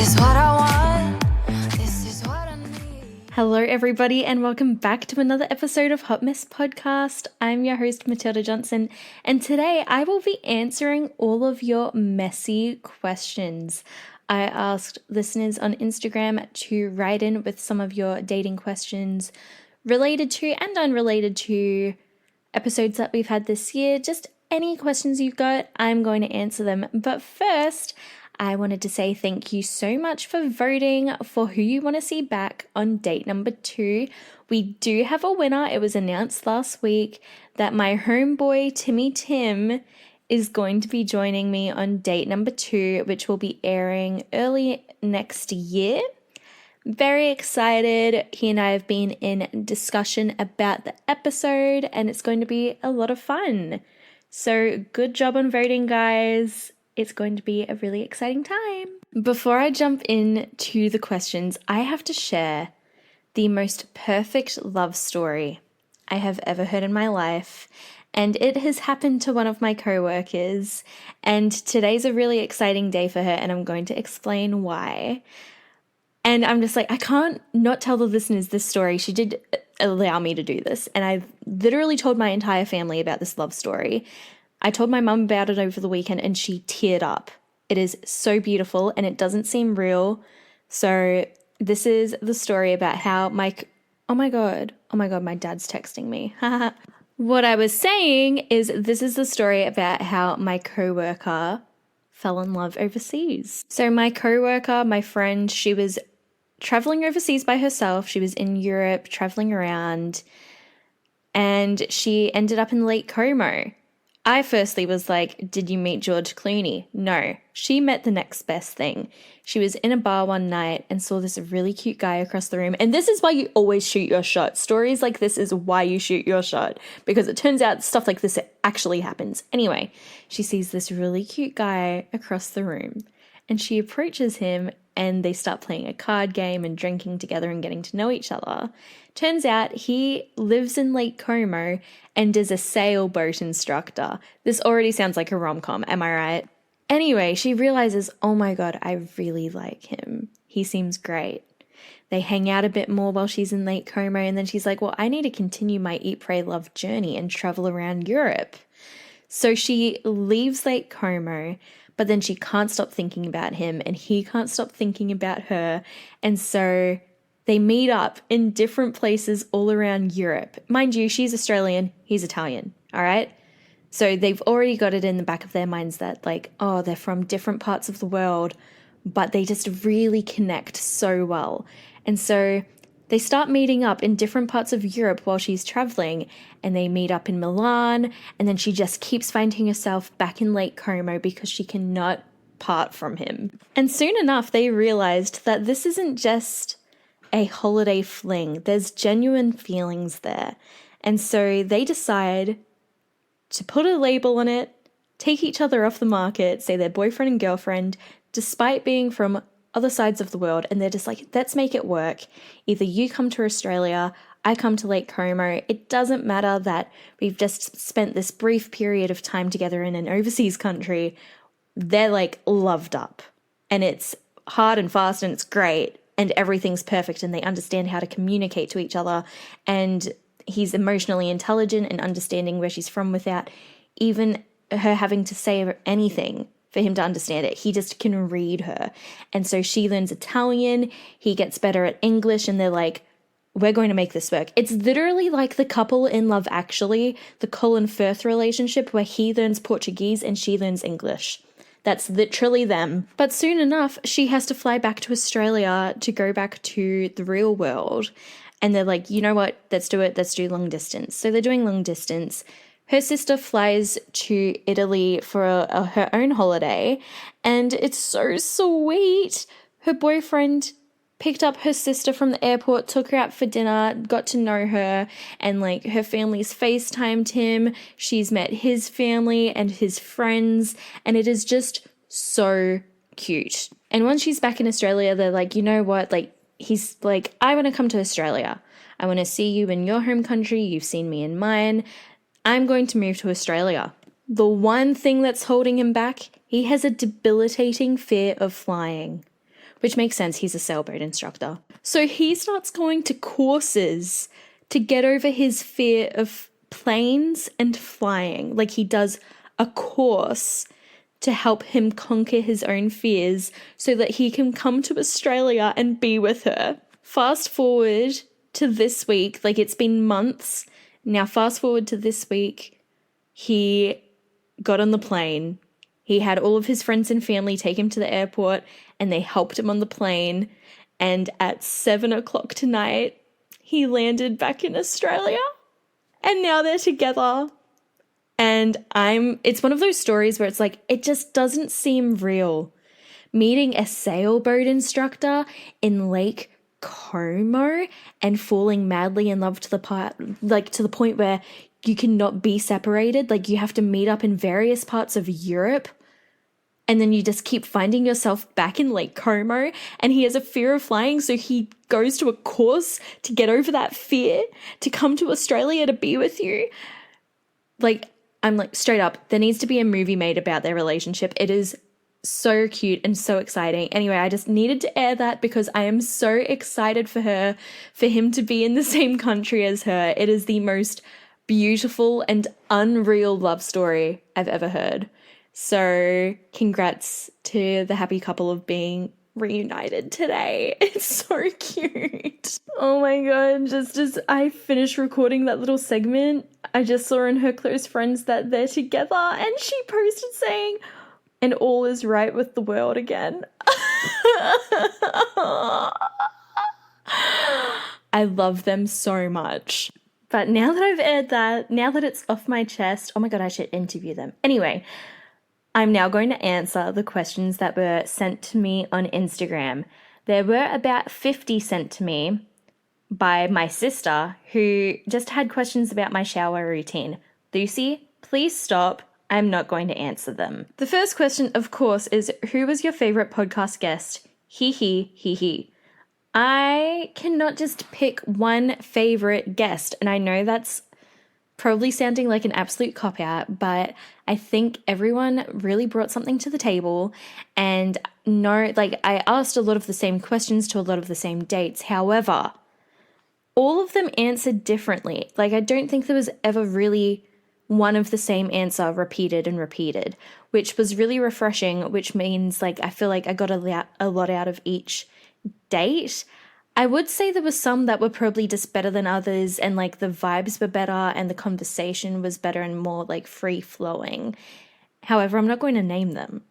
is what I want. This is what I need. Hello, everybody, and welcome back to another episode of Hot Mess Podcast. I'm your host, Matilda Johnson, and today I will be answering all of your messy questions. I asked listeners on Instagram to write in with some of your dating questions related to and unrelated to episodes that we've had this year. Just any questions you've got, I'm going to answer them. But first, I wanted to say thank you so much for voting for who you want to see back on date number 2. We do have a winner. It was announced last week that my homeboy Timmy Tim is going to be joining me on date number 2, which will be airing early next year. Very excited. He and I have been in discussion about the episode, and it's going to be a lot of fun. So good job on voting, guys. It's going to be a really exciting time. Before I jump into the questions, I have to share the most perfect love story I have ever heard in my life. And it has happened to one of my co-workers. And today's a really exciting day for her, and I'm going to explain why. And I'm just like, I can't not tell the listeners this story. She did allow me to do this. And I've literally told my entire family about this love story. I told my mum about it over the weekend and she teared up. It is so beautiful and it doesn't seem real. So this is the story about how oh my God, my dad's texting me. What I was saying is this is the story about how my coworker fell in love overseas. So my coworker, my friend, she was traveling overseas by herself. She was in Europe, traveling around, and she ended up in Lake Como. I firstly was like, did you meet George Clooney? No, she met the next best thing. She was in a bar one night and saw this really cute guy across the room. And this is why you always shoot your shot. Stories like this is why you shoot your shot, because it turns out stuff like this actually happens. Anyway, she sees this really cute guy across the room and she approaches him and they start playing a card game and drinking together and getting to know each other. Turns out he lives in Lake Como and is a sailboat instructor. This already sounds like a rom-com, am I right? Anyway, she realizes, oh my God, I really like him. He seems great. They hang out a bit more while she's in Lake Como, and then she's like, well, I need to continue my Eat, Pray, Love journey and travel around Europe. So she leaves Lake Como, but then she can't stop thinking about him and he can't stop thinking about her. And so they meet up in different places all around Europe. Mind you, she's Australian, he's Italian, all right? So they've already got it in the back of their minds that like, oh, they're from different parts of the world, but they just really connect so well. And so they start meeting up in different parts of Europe while she's traveling, and they meet up in Milan, and then she just keeps finding herself back in Lake Como because she cannot part from him. And soon enough, they realized that this isn't just a holiday fling. There's genuine feelings there. And so they decide to put a label on it, take each other off the market, say they're boyfriend and girlfriend, despite being from other sides of the world, and they're just like, let's make it work. Either you come to Australia, I come to Lake Como. It doesn't matter that we've just spent this brief period of time together in an overseas country. They're like loved up, and it's hard and fast and it's great and everything's perfect and they understand how to communicate to each other, and he's emotionally intelligent and understanding where she's from without even her having to say anything for him to understand it. He just can read her. And so she learns Italian, he gets better at English, and they're like, we're going to make this work. It's literally like the couple in Love Actually, the Colin Firth relationship where he learns Portuguese and she learns English. That's literally them. But soon enough, she has to fly back to Australia to go back to the real world. And they're like, you know what, let's do it. Let's do long distance. So they're doing long distance. Her sister flies to Italy for her own holiday, and it's so sweet. Her boyfriend picked up her sister from the airport, took her out for dinner, got to know her, and like her family's FaceTimed him. She's met his family and his friends, and it is just so cute. And once she's back in Australia, they're like, you know what, like he's like, I want to come to Australia. I want to see you in your home country. You've seen me in mine. I'm going to move to Australia. The one thing that's holding him back, he has a debilitating fear of flying. which makes sense. He's a sailboat instructor. So he starts going to courses to get over his fear of planes and flying. Like he does a course to help him conquer his own fears so that he can come to Australia and be with her. Fast forward to this week, like it's been months. Now fast forward to this week, he got on the plane. He had all of his friends and family take him to the airport and they helped him on the plane. And at 7:00 tonight, he landed back in Australia. And now they're together. And it's one of those stories where it's like, it just doesn't seem real. Meeting a sailboat instructor in Lake Como and falling madly in love to the point where you cannot be separated. Like you have to meet up in various parts of Europe. And then you just keep finding yourself back in Lake Como, and he has a fear of flying. So he goes to a course to get over that fear, to come to Australia to be with you. Like, I'm like, straight up, there needs to be a movie made about their relationship. It is so cute and so exciting. Anyway, I just needed to air that because I am so excited for him to be in the same country as her. It is the most beautiful and unreal love story I've ever heard. So congrats to the happy couple of being reunited today. It's so cute. Oh my god, just as I finished recording that little segment, I just saw in her close friends that they're together, and she posted saying, "And all is right with the world again." I love them so much. But now that I've aired that, now that it's off my chest, oh my god, I should interview them. Anyway, I'm now going to answer the questions that were sent to me on Instagram. There were about 50 sent to me by my sister, who just had questions about my shower routine. Lucy, please stop. I'm not going to answer them. The first question, of course, is who was your favorite podcast guest? Hee hee, hee hee. I cannot just pick one favorite guest, and I know that's probably sounding like an absolute cop-out, but I think everyone really brought something to the table. And no, like I asked a lot of the same questions to a lot of the same dates. However, all of them answered differently. Like I don't think there was ever really one of the same answer repeated and repeated, which was really refreshing, which means like I feel like I got a lot out of each date. I would say there were some that were probably just better than others, and like the vibes were better and the conversation was better and more like free flowing. However, I'm not going to name them.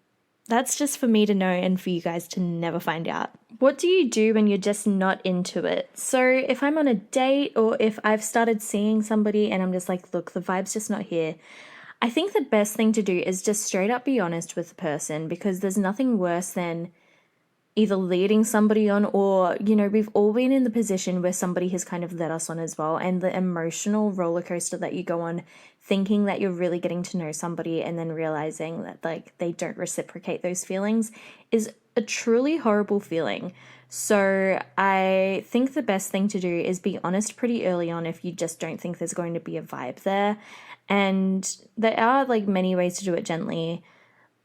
That's just for me to know and for you guys to never find out. What do you do when you're just not into it? So if I'm on a date or if I've started seeing somebody and I'm just like, look, the vibe's just not here, I think the best thing to do is just straight up be honest with the person, because there's nothing worse than either leading somebody on or, you know, we've all been in the position where somebody has kind of led us on as well. And the emotional roller coaster that you go on thinking that you're really getting to know somebody and then realizing that like they don't reciprocate those feelings is a truly horrible feeling. So I think the best thing to do is be honest pretty early on if you just don't think there's going to be a vibe there. And there are like many ways to do it gently.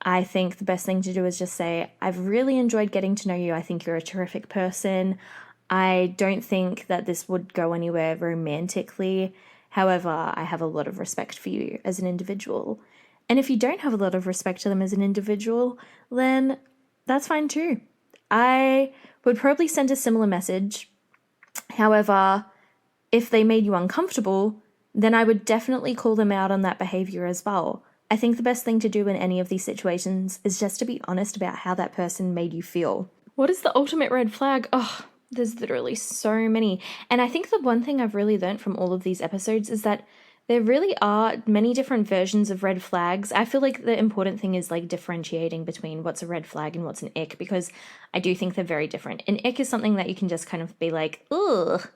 I think the best thing to do is just say, I've really enjoyed getting to know you. I think you're a terrific person. I don't think that this would go anywhere romantically. However, I have a lot of respect for you as an individual. And if you don't have a lot of respect to them as an individual, then that's fine too. I would probably send a similar message. However, if they made you uncomfortable, then I would definitely call them out on that behavior as well. I think the best thing to do in any of these situations is just to be honest about how that person made you feel. What is the ultimate red flag? Oh, there's literally so many. And I think the one thing I've really learned from all of these episodes is that there really are many different versions of red flags. I feel like the important thing is like differentiating between what's a red flag and what's an ick, because I do think they're very different. An ick is something that you can just kind of be like, ugh,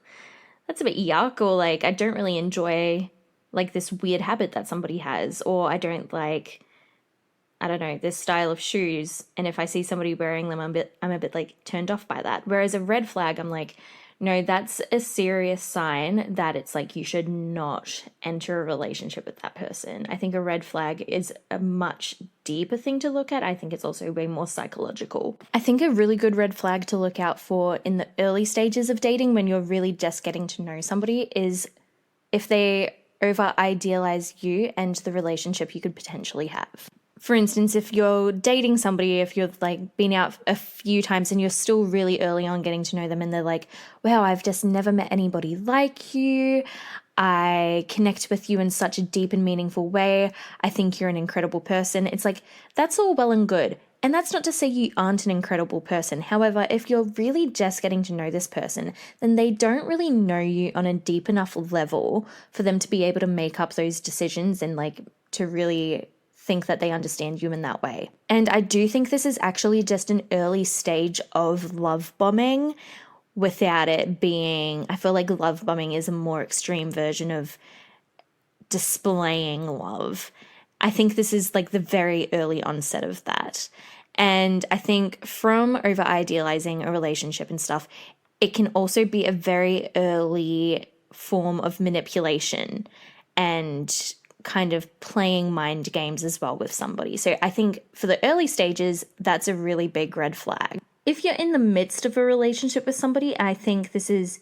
that's a bit yuck, or like, I don't really enjoy like this weird habit that somebody has, or I don't like, I don't know, this style of shoes. And if I see somebody wearing them, I'm a bit like turned off by that. Whereas a red flag, I'm like, no, that's a serious sign that it's like you should not enter a relationship with that person. I think a red flag is a much deeper thing to look at. I think it's also way more psychological. I think a really good red flag to look out for in the early stages of dating when you're really just getting to know somebody is if they over idealize you and the relationship you could potentially have. For instance, if you're dating somebody, if you've like been out a few times and you're still really early on getting to know them and they're like, wow, I've just never met anybody like you. I connect with you in such a deep and meaningful way. I think you're an incredible person. It's like, that's all well and good. And that's not to say you aren't an incredible person. However, if you're really just getting to know this person, then they don't really know you on a deep enough level for them to be able to make up those decisions and like to really think that they understand you in that way. And I do think this is actually just an early stage of love bombing without it being, I feel like love bombing is a more extreme version of displaying love. I think this is like the very early onset of that. And I think from over idealizing a relationship and stuff, it can also be a very early form of manipulation and kind of playing mind games as well with somebody. So I think for the early stages, that's a really big red flag. If you're in the midst of a relationship with somebody, I think this is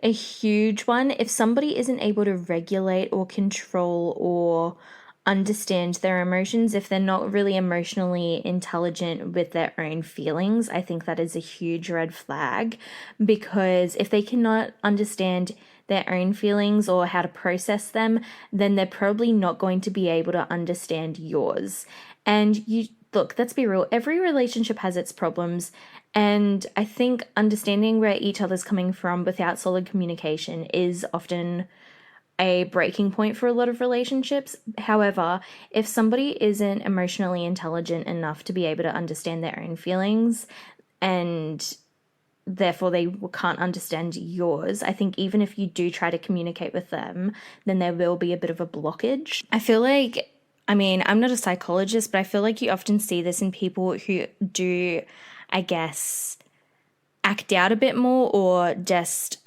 a huge one. If somebody isn't able to regulate or control or understand their emotions, if they're not really emotionally intelligent with their own feelings, I think that is a huge red flag, because if they cannot understand their own feelings or how to process them, then they're probably not going to be able to understand yours. And you look, let's be real, every relationship has its problems. And I think understanding where each other's coming from without solid communication is often a breaking point for a lot of relationships. However, if somebody isn't emotionally intelligent enough to be able to understand their own feelings and therefore they can't understand yours, I think even if you do try to communicate with them, then there will be a bit of a blockage. I feel like, I mean, I'm not a psychologist, but I feel like you often see this in people who do, I guess, act out a bit more or just,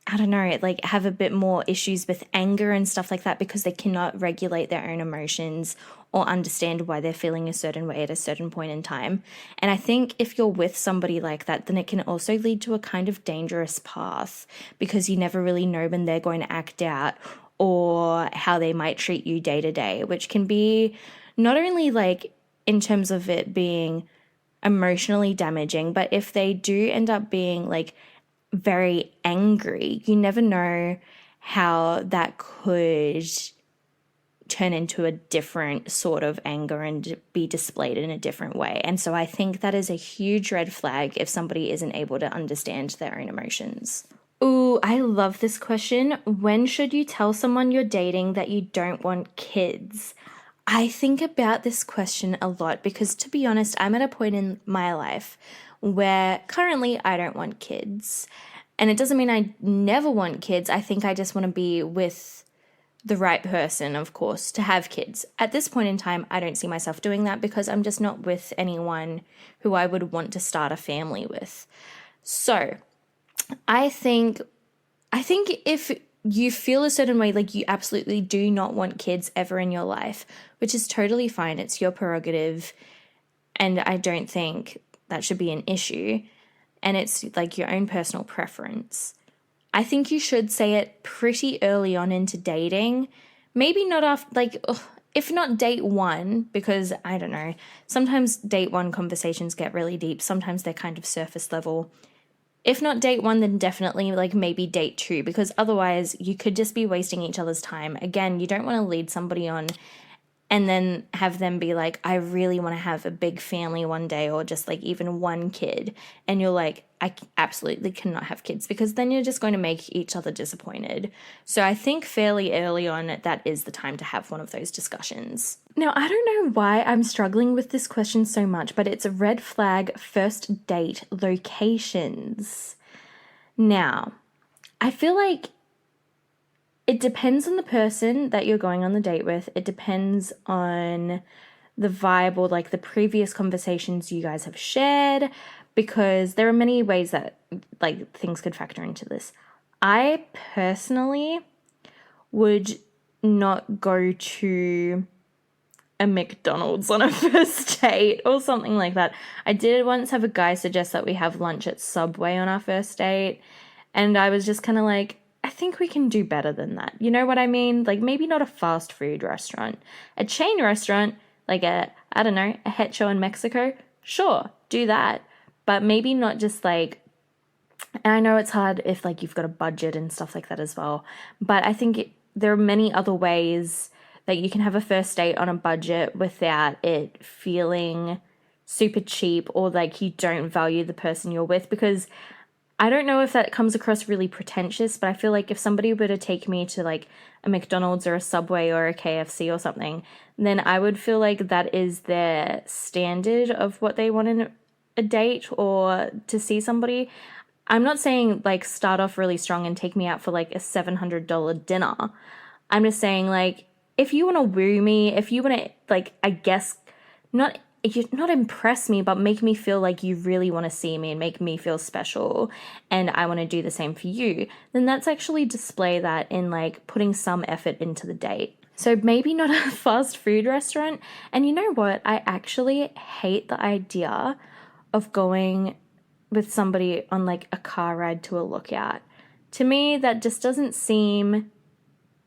I don't know, like have a bit more issues with anger and stuff like that because they cannot regulate their own emotions or understand why they're feeling a certain way at a certain point in time. And I think if you're with somebody like that, then it can also lead to a kind of dangerous path because you never really know when they're going to act out or how they might treat you day to day, which can be not only like in terms of it being emotionally damaging, but if they do end up being like very angry, you never know how that could turn into a different sort of anger and be displayed in a different way. And so I think that is a huge red flag if somebody isn't able to understand their own emotions. Ooh, I love this question. When should you tell someone you're dating that you don't want kids? I think about this question a lot because, to be honest, I'm at a point in my life where currently I don't want kids. And it doesn't mean I never want kids. I think I just want to be with the right person, of course, to have kids. At this point in time, I don't see myself doing that because I'm just not with anyone who I would want to start a family with. So I think if you feel a certain way, like you absolutely do not want kids ever in your life, which is totally fine. It's your prerogative. And I don't think that should be an issue. And it's like your own personal preference. I think you should say it pretty early on into dating. Maybe not after, like, if not date one, because I don't know, sometimes date one conversations get really deep. Sometimes they're kind of surface level. If not date one, then definitely like maybe date two, because otherwise you could just be wasting each other's time. Again, you don't want to lead somebody on and then have them be like, I really want to have a big family one day, or just like even one kid. And you're like, I absolutely cannot have kids, because then you're just going to make each other disappointed. So I think fairly early on, that is the time to have one of those discussions. Now, I don't know why I'm struggling with this question so much, but it's a red flag first date locations. Now, I feel like it depends on the person that you're going on the date with. It depends on the vibe or like the previous conversations you guys have shared. because there are many ways that like things could factor into this. I personally would not go to a McDonald's on a first date or something like that. I did once have a guy suggest that we have lunch at Subway on our first date, and I was just kind of like, I think we can do better than that. You know what I mean? Like maybe not a fast food restaurant. A chain restaurant, like I don't know, a Het Show in Mexico, sure, do that. But maybe not just like, and I know it's hard if like you've got a budget and stuff like that as well, but I think there are many other ways that you can have a first date on a budget without it feeling super cheap or like you don't value the person you're with. Because I don't know if that comes across really pretentious, but I feel like if somebody were to take me to like a McDonald's or a Subway or a KFC or something, then I would feel like that is their standard of what they want in a date or to see somebody. I'm not saying like start off really strong and take me out for like a $700 dinner. I'm just saying like if you want to woo me, if you want to like I guess not impress me, but make me feel like you really want to see me and make me feel special and I want to do the same for you, then that's actually display that in like putting some effort into the date. So maybe not a fast food restaurant. And you know what? I actually hate the idea of going with somebody on like a car ride to a lookout. To me, that just doesn't seem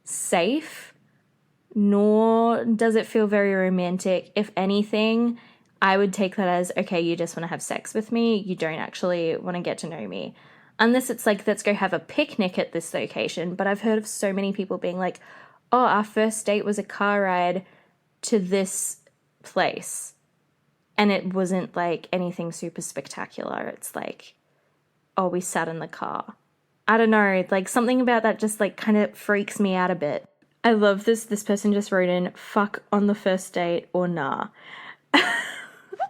safe, nor does it feel very romantic. If anything, I would take that as, okay, you just want to have sex with me. You don't actually want to get to know me. Unless it's like, let's go have a picnic at this location. But I've heard of so many people being like, oh, our first date was a car ride to this place. And it wasn't like anything super spectacular. It's like, oh, we sat in the car. I don't know, like something about that just like kind of freaks me out a bit. I love this. This person just wrote in, fuck on the first date or nah.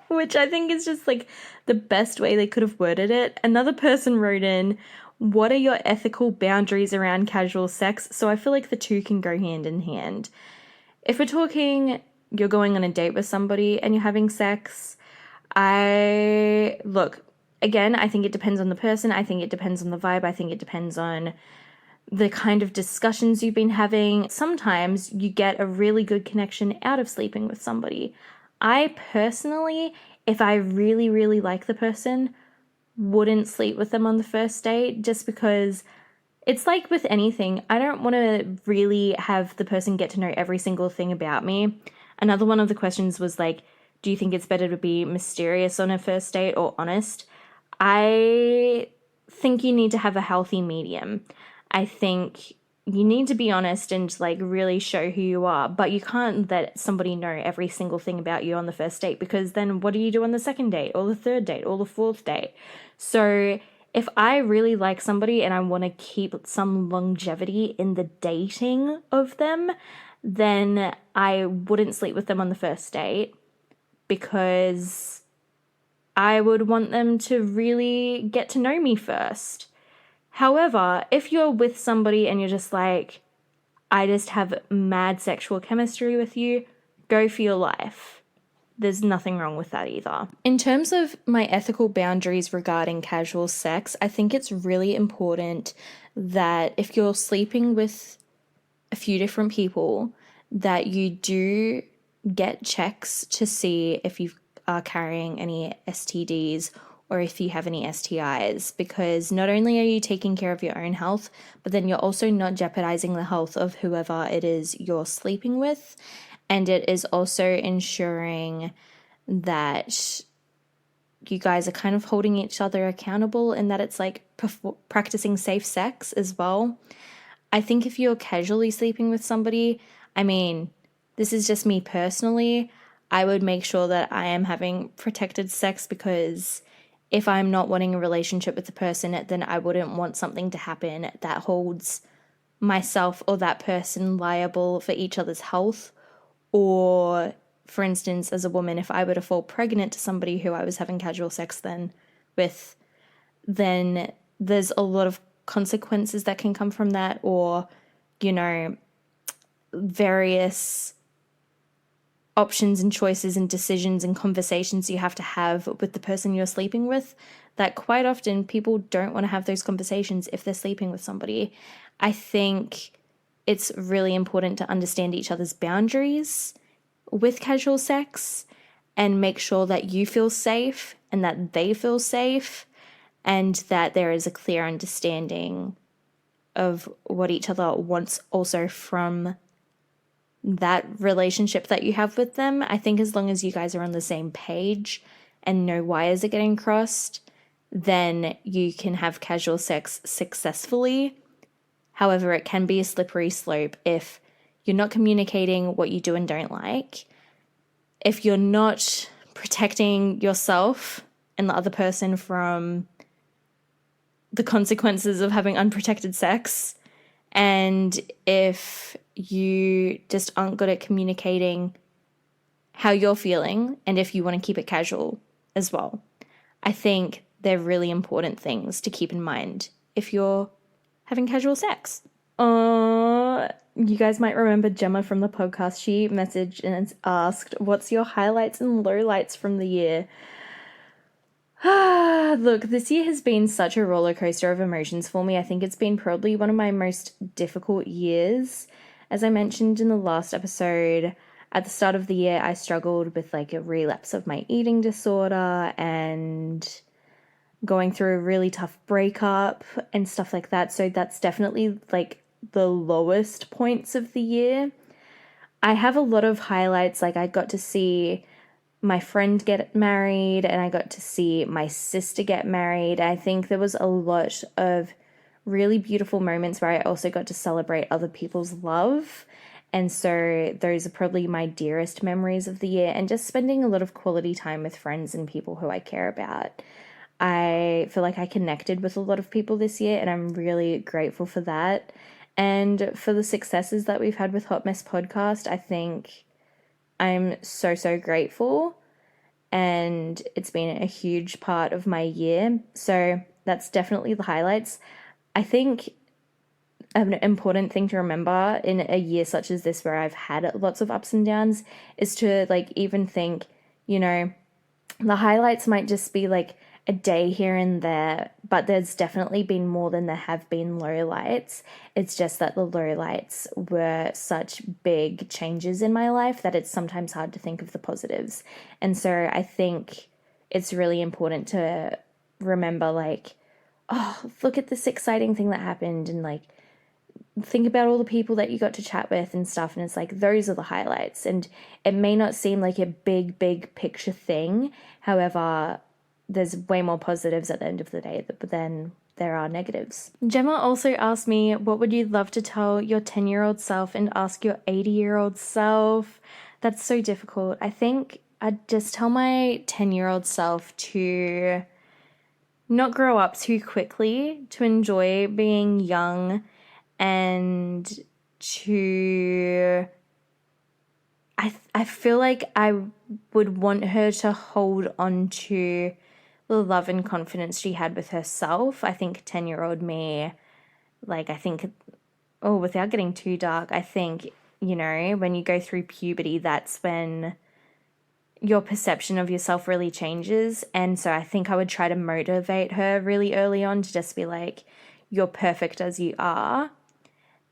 Which I think is just like the best way they could have worded it. Another person wrote in, what are your ethical boundaries around casual sex? So I feel like the two can go hand in hand. If we're talking, you're going on a date with somebody and you're having sex, look, again, I think it depends on the person. I think it depends on the vibe. I think it depends on the kind of discussions you've been having. Sometimes you get a really good connection out of sleeping with somebody. I personally, if I really, really like the person, wouldn't sleep with them on the first date just because it's like with anything. I don't want to really have the person get to know every single thing about me. Another one of the questions was like, do you think it's better to be mysterious on a first date or honest? I think you need to have a healthy medium. I think you need to be honest and like really show who you are, but you can't let somebody know every single thing about you on the first date, because then what do you do on the second date or the third date or the fourth date? So if I really like somebody and I want to keep some longevity in the dating of them, then I wouldn't sleep with them on the first date, because I would want them to really get to know me first. However, if you're with somebody and you're just like, I just have mad sexual chemistry with you, go for your life. There's nothing wrong with that either. In terms of my ethical boundaries regarding casual sex, I think it's really important that if you're sleeping with a few different people, that you do get checks to see if you are carrying any STDs or if you have any STIs, because not only are you taking care of your own health, but then you're also not jeopardizing the health of whoever it is you're sleeping with. And it is also ensuring that you guys are kind of holding each other accountable, and that it's like practicing safe sex as well. I think if you're casually sleeping with somebody, I mean, this is just me personally, I would make sure that I am having protected sex, because if I'm not wanting a relationship with the person, then I wouldn't want something to happen that holds myself or that person liable for each other's health. Or, for instance, as a woman, if I were to fall pregnant to somebody who I was having casual sex with, then there's a lot of consequences that can come from that, or, you know, various options and choices and decisions and conversations you have to have with the person you're sleeping with, that quite often people don't want to have those conversations if they're sleeping with somebody. I think it's really important to understand each other's boundaries with casual sex and make sure that you feel safe and that they feel safe and that there is a clear understanding of what each other wants also from that relationship that you have with them. I think as long as you guys are on the same page and no wires are getting crossed, then you can have casual sex successfully. However, it can be a slippery slope if you're not communicating what you do and don't like, if you're not protecting yourself and the other person from the consequences of having unprotected sex, and if you just aren't good at communicating how you're feeling and if you want to keep it casual as well. I think they're really important things to keep in mind if you're having casual sex. You guys might remember Gemma from the podcast. She messaged and asked, what's your highlights and lowlights from the year? Look, this year has been such a roller coaster of emotions for me. I think it's been probably one of my most difficult years. As I mentioned in the last episode, at the start of the year, I struggled with like a relapse of my eating disorder and going through a really tough breakup and stuff like that. So that's definitely like the lowest points of the year. I have a lot of highlights. Like I got to see my friend get married and I got to see my sister get married. I think there was a lot of really beautiful moments where I also got to celebrate other people's love. And so those are probably my dearest memories of the year, and just spending a lot of quality time with friends and people who I care about. I feel like I connected with a lot of people this year, and I'm really grateful for that. And for the successes that we've had with Hot Mess Podcast, I think I'm so grateful, and it's been a huge part of my year. So that's definitely the highlights. I think an important thing to remember in a year such as this where I've had lots of ups and downs is to like even think, the highlights might just be like a day here and there, but there's definitely been more than there have been lowlights. It's just that the lowlights were such big changes in my life that it's sometimes hard to think of the positives. And so I think it's really important to remember like, oh, look at this exciting thing that happened, and like think about all the people that you got to chat with and stuff. And it's like, those are the highlights. And it may not seem like a big picture thing. However, there's way more positives at the end of the day than there are negatives. Gemma also asked me, what would you love to tell your 10-year-old self and ask your 80-year-old self? That's so difficult. I think I'd just tell my 10-year-old self to not grow up too quickly, to enjoy being young, and to... I feel like I would want her to hold on to the love and confidence she had with herself. I think 10-year-old me, without getting too dark, I think, when you go through puberty, that's when your perception of yourself really changes. And so I think I would try to motivate her really early on to just be like, you're perfect as you are,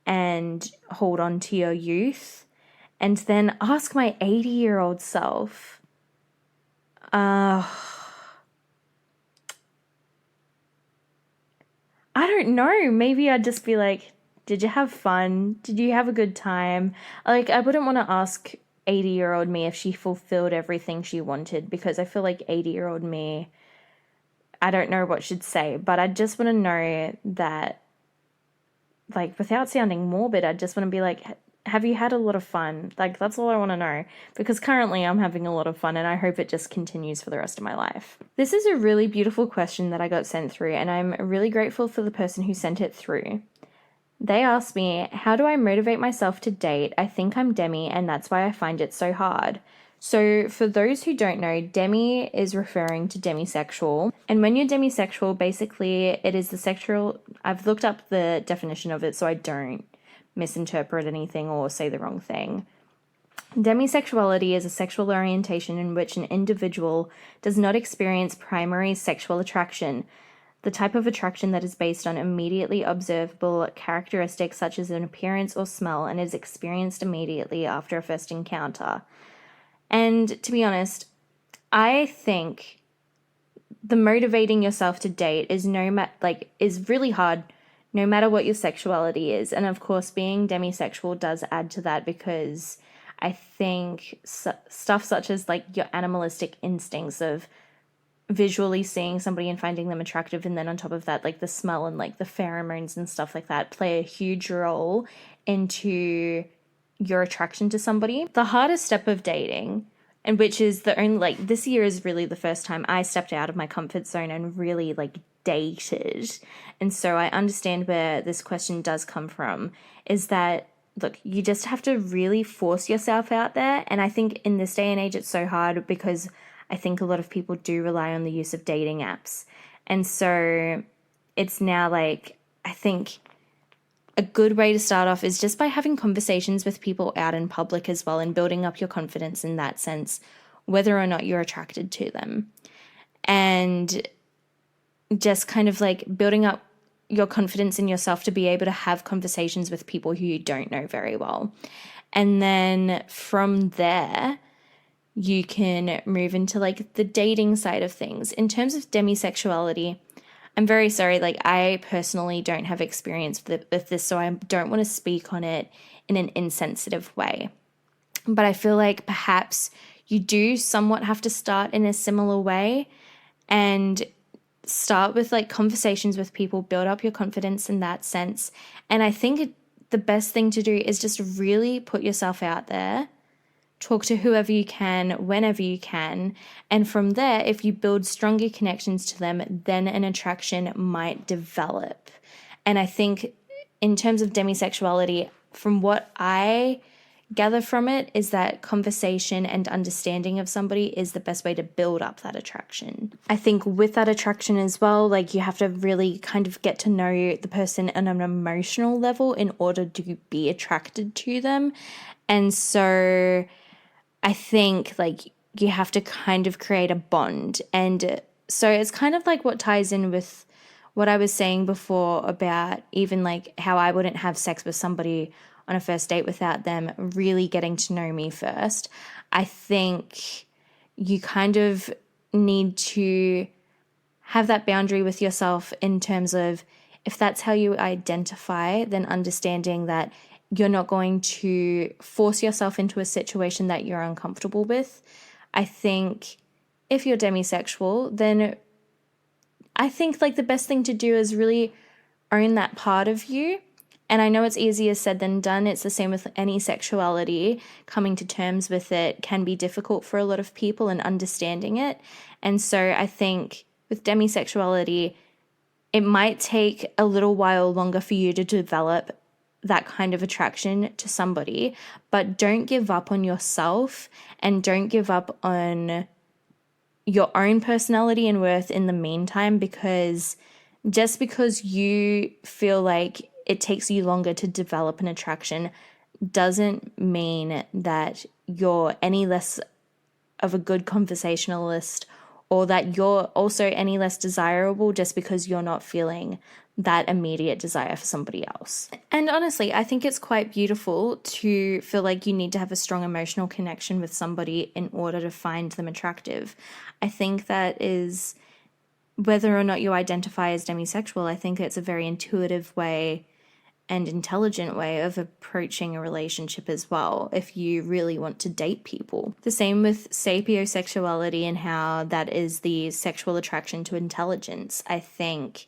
and hold on to your youth. And then ask my 80-year-old self, I don't know. Maybe I'd just be like, did you have fun? Did you have a good time? Like, I wouldn't want to ask 80-year-old me if she fulfilled everything she wanted, because I feel like 80-year-old me, I don't know what she'd say, but I just want to know that, like, without sounding morbid, I just want to be like, have you had a lot of fun? Like, that's all I want to know, because currently I'm having a lot of fun and I hope it just continues for the rest of my life. This is a really beautiful question that I got sent through, and I'm really grateful for the person who sent it through. They asked me, how do I motivate myself to date? I think I'm demi, and that's why I find it so hard. So for those who don't know, demi is referring to demisexual. And when you're demisexual, basically it is the sexual... I've looked up the definition of it so I don't misinterpret anything or say the wrong thing. Demisexuality is a sexual orientation in which an individual does not experience primary sexual attraction, the type of attraction that is based on immediately observable characteristics such as an appearance or smell and is experienced immediately after a first encounter. And to be honest, I think the motivating yourself to date is is really hard no matter what your sexuality is. And of course, being demisexual does add to that, because I think stuff such as like your animalistic instincts of visually seeing somebody and finding them attractive, and then on top of that, like the smell and like the pheromones and stuff like that, play a huge role into your attraction to somebody. The hardest step of dating, and which is the only, like, this year is really the first time I stepped out of my comfort zone and really like dated, and so I understand where this question does come from, is that, look, you just have to really force yourself out there. And I think in this day and age it's so hard because I think a lot of people do rely on the use of dating apps. And so it's now like, I think a good way to start off is just by having conversations with people out in public as well, and building up your confidence in that sense, whether or not you're attracted to them. And just kind of like building up your confidence in yourself to be able to have conversations with people who you don't know very well. And then from there, you can move into like the dating side of things. In terms of demisexuality, I'm very sorry, like I personally don't have experience with this, so I don't want to speak on it in an insensitive way. But I feel like perhaps you do somewhat have to start in a similar way and start with like conversations with people, build up your confidence in that sense. And I think the best thing to do is just really put yourself out there, talk to whoever you can, whenever you can. And from there, if you build stronger connections to them, then an attraction might develop. And I think in terms of demisexuality, from what I gather from it, is that conversation and understanding of somebody is the best way to build up that attraction. I think with that attraction as well, like you have to really kind of get to know the person on an emotional level in order to be attracted to them. And so I think like you have to kind of create a bond. And so it's kind of like what ties in with what I was saying before about even like how I wouldn't have sex with somebody on a first date without them really getting to know me first. I think you kind of need to have that boundary with yourself in terms of, if that's how you identify, then understanding that you're not going to force yourself into a situation that you're uncomfortable with. I think if you're demisexual, then I think like the best thing to do is really own that part of you. And I know it's easier said than done. It's the same with any sexuality. Coming to terms with it can be difficult for a lot of people, and understanding it. And so I think with demisexuality, it might take a little while longer for you to develop that kind of attraction to somebody, but don't give up on yourself, and don't give up on your own personality and worth in the meantime, because just because you feel like it takes you longer to develop an attraction doesn't mean that you're any less of a good conversationalist, or that you're also any less desirable just because you're not feeling that immediate desire for somebody else. And honestly, I think it's quite beautiful to feel like you need to have a strong emotional connection with somebody in order to find them attractive. I think that is, whether or not you identify as demisexual, I think it's a very intuitive way and intelligent way of approaching a relationship as well, if you really want to date people. The same with sapiosexuality and how that is the sexual attraction to intelligence. I think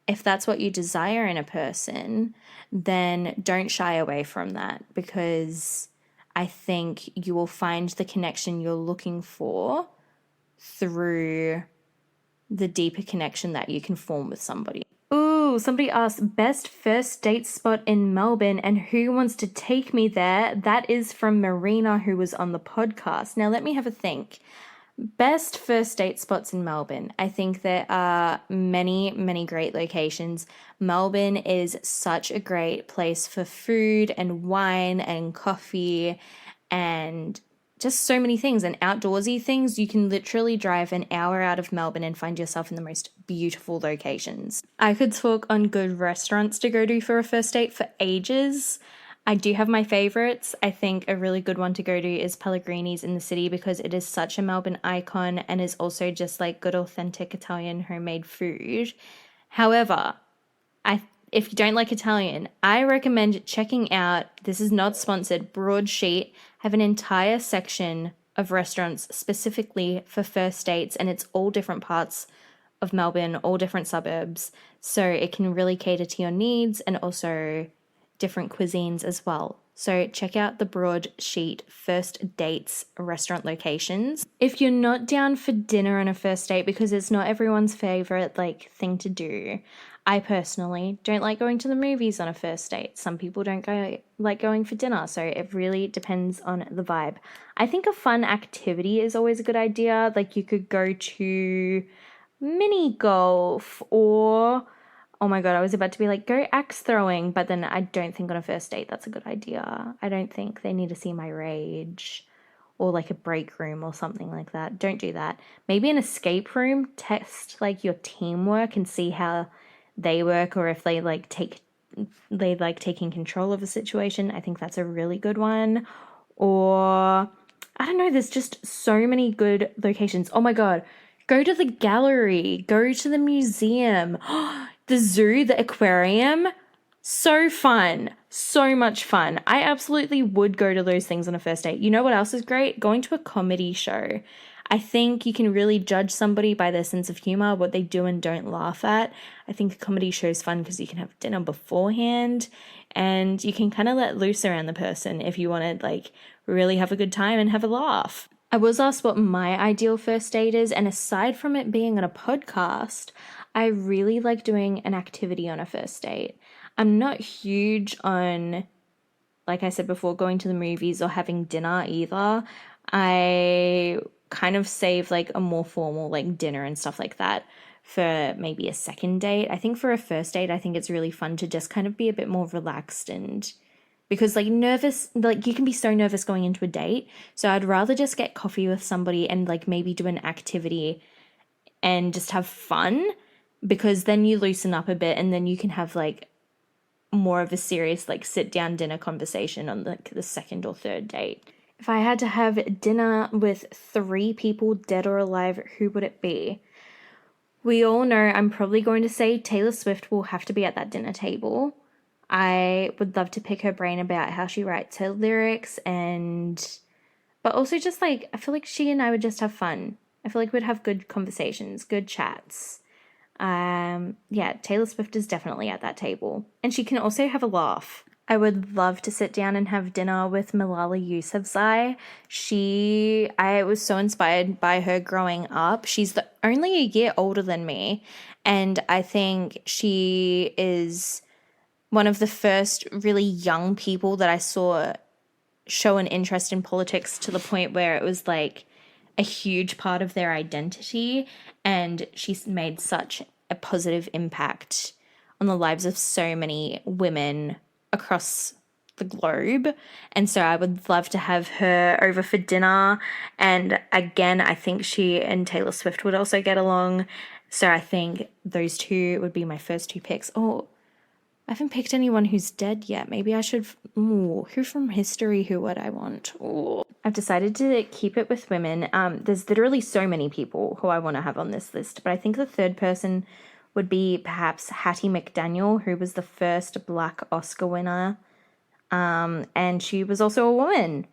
if that's what you desire in a person, then don't shy away from that, because I think you will find the connection you're looking for through the deeper connection that you can form with somebody. Ooh, somebody asked best first date spot in Melbourne and who wants to take me there. That is from Marina, who was on the podcast. Now let me have a think. Best first date spots in Melbourne. I think there are many, many great locations. Melbourne is such a great place for food and wine and coffee and just so many things. And outdoorsy things, you can literally drive an hour out of Melbourne and find yourself in the most beautiful locations. I could talk on good restaurants to go to for a first date for ages. I do have my favorites. I think a really good one to go to is Pellegrini's in the city because it is such a Melbourne icon and is also just like good authentic Italian homemade food. However, if you don't like Italian, I recommend checking out, this is not sponsored, Broadsheet have an entire section of restaurants specifically for first dates, and it's all different parts of Melbourne, all different suburbs, so it can really cater to your needs and also different cuisines as well. So check out the Broadsheet first dates restaurant locations. If you're not down for dinner on a first date, because it's not everyone's favorite thing to do, I personally don't like going to the movies on a first date. Some people don't like going for dinner, so it really depends on the vibe. I think a fun activity is always a good idea. Like you could go to mini golf or, oh my God, I was about to be like, go axe throwing, but then I don't think on a first date that's a good idea. I don't think they need to see my rage, or like a break room or something like that. Don't do that. Maybe an escape room, test your teamwork and see how they work, or if they like taking control of a situation. I think that's a really good one. Or I don't know, there's just so many good locations. Oh my God, go to the gallery, go to the museum, the zoo, the aquarium. So fun, so much fun. I absolutely would go to those things on a first date. You know what else is great? Going to a comedy show. I think you can really judge somebody by their sense of humor, what they do and don't laugh at. I think a comedy show is fun because you can have dinner beforehand and you can kind of let loose around the person if you want to really have a good time and have a laugh. I was asked what my ideal first date is, and aside from it being on a podcast, I really like doing an activity on a first date. I'm not huge on, like I said before, going to the movies or having dinner either. I kind of save a more formal dinner and stuff like that for maybe a second date. I think for a first date, I think it's really fun to just kind of be a bit more relaxed, and because nervous, you can be so nervous going into a date. So I'd rather just get coffee with somebody and maybe do an activity and just have fun, because then you loosen up a bit and then you can have more of a serious sit down dinner conversation on the second or third date. If I had to have dinner with 3 people, dead or alive, who would it be? We all know I'm probably going to say Taylor Swift will have to be at that dinner table. I would love to pick her brain about how she writes her lyrics, but also just I feel like she and I would just have fun. I feel like we'd have good conversations, good chats. Yeah, Taylor Swift is definitely at that table. And she can also have a laugh. I would love to sit down and have dinner with Malala Yousafzai. I was so inspired by her growing up. She's only a year older than me, and I think she is one of the first really young people that I saw show an interest in politics to the point where it was a huge part of their identity, and she's made such a positive impact on the lives of so many women across the globe. And so I would love to have her over for dinner. And again, I think she and Taylor Swift would also get along. So I think those two would be my first 2 picks. Oh, I haven't picked anyone who's dead yet. Maybe I should. Ooh, who from history? Who would I want? Ooh. I've decided to keep it with women. There's literally so many people who I want to have on this list, but I think the third person would be perhaps Hattie McDaniel, who was the first Black Oscar winner. And she was also a woman,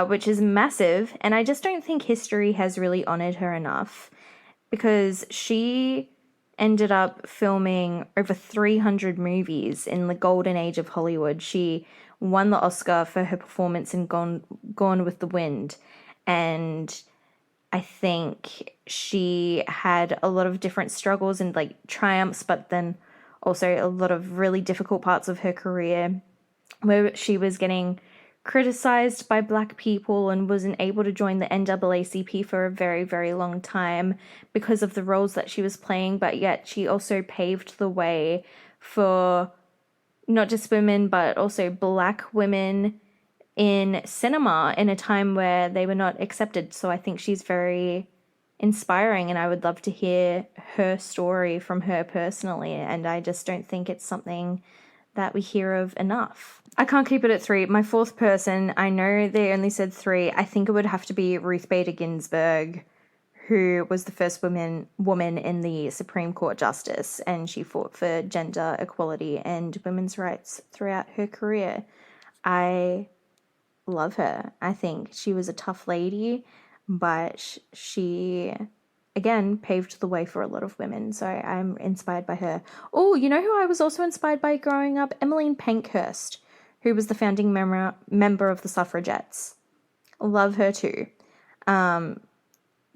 which is massive. And I just don't think history has really honored her enough, because she ended up filming over 300 movies in the golden age of Hollywood. She won the Oscar for her performance in Gone with the Wind. And I think she had a lot of different struggles and triumphs, but then also a lot of really difficult parts of her career where she was getting criticized by Black people and wasn't able to join the NAACP for a very, very long time because of the roles that she was playing. But yet she also paved the way for not just women, but also Black women in cinema in a time where they were not accepted. So I think she's very inspiring, and I would love to hear her story from her personally. And I just don't think it's something that we hear of enough. I can't keep it at 3. My 4th person, I know they only said 3. I think it would have to be Ruth Bader Ginsburg, who was the first woman in the Supreme Court Justice, and she fought for gender equality and women's rights throughout her career. I love her. I think she was a tough lady, but she, again, paved the way for a lot of women, so I'm inspired by her. Oh, you know who I was also inspired by growing up? Emmeline Pankhurst, who was the founding member of the suffragettes. Love her too.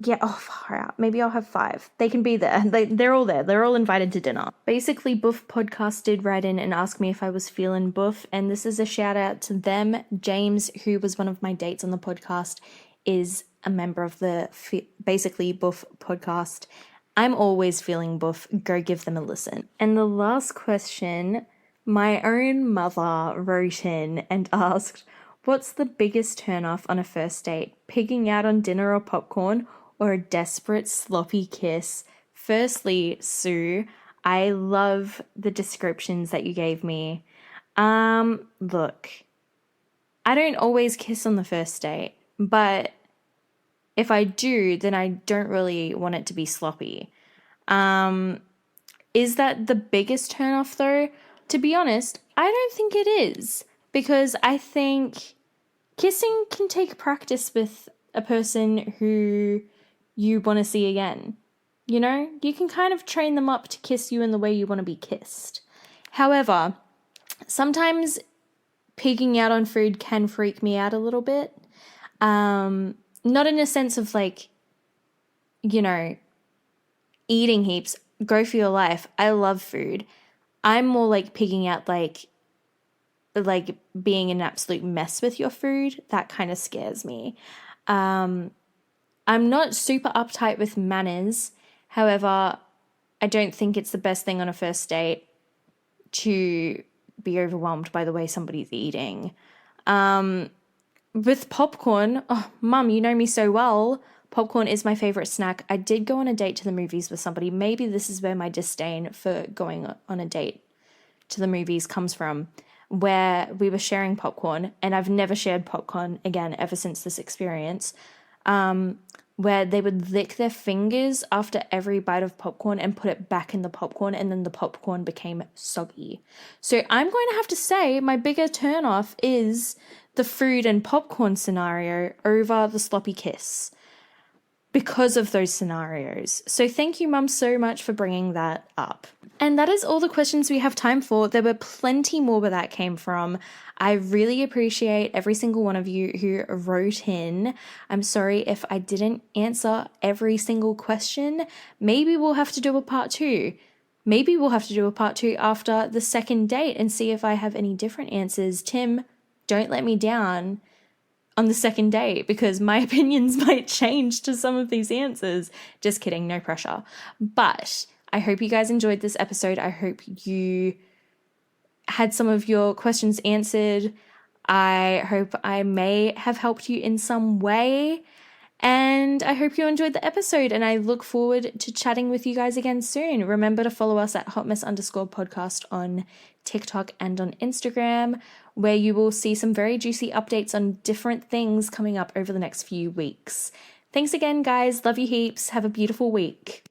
Yeah, oh, far out. Maybe I'll have 5. They can be there. They're all there. They're all invited to dinner. Basically, Buff Podcast did write in and ask me if I was feeling buff, and this is a shout out to them. James, who was one of my dates on the podcast, is a member of the basically Buff Podcast. I'm always feeling buff. Go give them a listen. And the last question, my own mother wrote in and asked, what's the biggest turnoff on a first date? Pigging out on dinner or popcorn, or a desperate sloppy kiss? Firstly, Sue, I love the descriptions that you gave me. Look, I don't always kiss on the first date, but if I do, then I don't really want it to be sloppy. Is that the biggest turnoff though? To be honest, I don't think it is, because I think kissing can take practice with a person who you want to see again. You know, you can kind of train them up to kiss you in the way you want to be kissed. However, sometimes pigging out on food can freak me out a little bit. Not in a sense of like, you know, eating heaps. Go for your life. I love food. I'm more like pigging out like being an absolute mess with your food. That kind of scares me. I'm not super uptight with manners. However, I don't think it's the best thing on a first date to be overwhelmed by the way somebody's eating. With popcorn, oh, Mum, you know me so well. Popcorn is my favorite snack. I did go on a date to the movies with somebody. Maybe this is where my disdain for going on a date to the movies comes from, where we were sharing popcorn, and I've never shared popcorn again ever since this experience, where they would lick their fingers after every bite of popcorn and put it back in the popcorn, and then the popcorn became soggy. So I'm going to have to say my bigger turnoff is the food and popcorn scenario over the sloppy kiss, because of those scenarios. So thank you, Mum, so much for bringing that up. And that is all the questions we have time for. There were plenty more where that came from. I really appreciate every single one of you who wrote in. I'm sorry if I didn't answer every single question. Maybe we'll have to do a part 2. Maybe we'll have to do a part 2 after the second date and see if I have any different answers. Tim, don't let me down on the second date, because my opinions might change to some of these answers. Just kidding, no pressure. But I hope you guys enjoyed this episode. I hope you had some of your questions answered. I hope I may have helped you in some way. And I hope you enjoyed the episode, and I look forward to chatting with you guys again soon. Remember to follow us at hotmess_podcast on TikTok and on Instagram, where you will see some very juicy updates on different things coming up over the next few weeks. Thanks again, guys. Love you heaps. Have a beautiful week.